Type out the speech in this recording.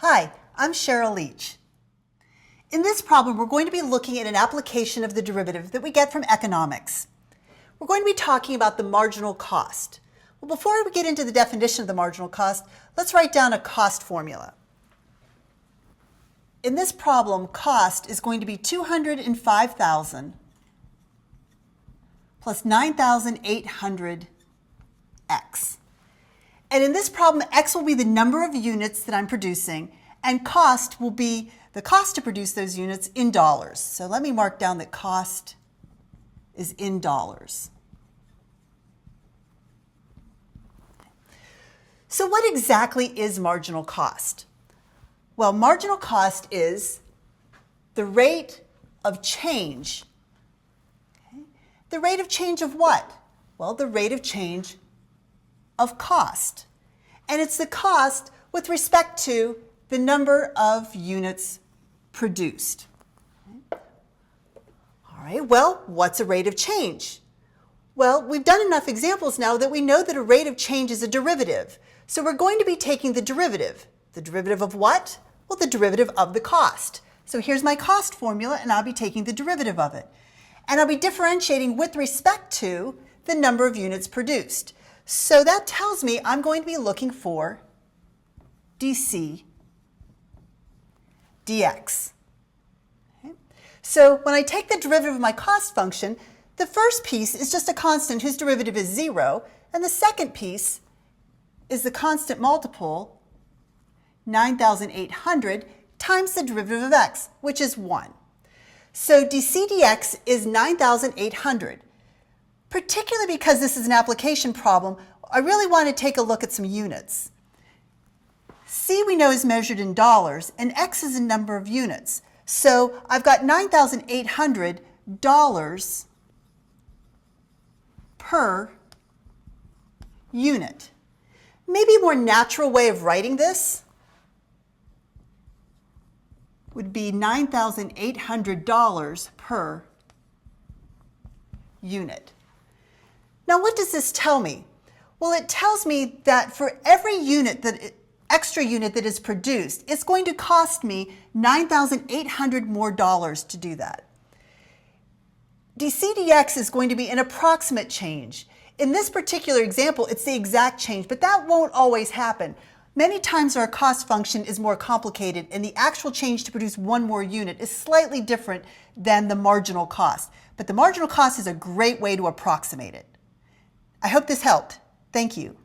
Hi, I'm Cheryl Leach. In this problem, we're going to be looking at an application of the derivative that we get from economics. We're going to be talking about the marginal cost. Well, before we get into the definition of the marginal cost, let's write down a cost formula. In this problem, cost is going to be $205,000 plus $9,800 x. And in this problem, x will be the number of units that I'm producing, and cost will be the cost to produce those units in dollars. So let me mark down that cost is in dollars. So what exactly is marginal cost? Well, marginal cost is the rate of change. Okay? The rate of change of what? Well, the rate of change of cost. And it's the cost with respect to the number of units produced. Okay? All right, well, what's a rate of change? Well, we've done enough examples now that we know that a rate of change is a derivative. So we're going to be taking the derivative. The derivative of what? Well, the derivative of the cost. So here's my cost formula, and I'll be taking the derivative of it. And I'll be differentiating with respect to the number of units produced. So that tells me I'm going to be looking for dc dx. Okay? So when I take the derivative of my cost function, the first piece is just a constant whose derivative is 0, and the second piece is the constant multiple, 9,800, times the derivative of x, which is 1. So dc dx is 9,800. Particularly because this is an application problem, I really want to take a look at some units. C we know is measured in dollars, and x is a number of units. So I've got $9,800 per unit. Maybe a more natural way of writing this would be $9,800 per unit. Now, what does this tell me? Well, it tells me that for every extra unit that is produced, it's going to cost me $9,800 more to do that. dc dx is going to be an approximate change. In this particular example, it's the exact change, but that won't always happen. Many times our cost function is more complicated, and the actual change to produce one more unit is slightly different than the marginal cost. But the marginal cost is a great way to approximate it. I hope this helped. Thank you.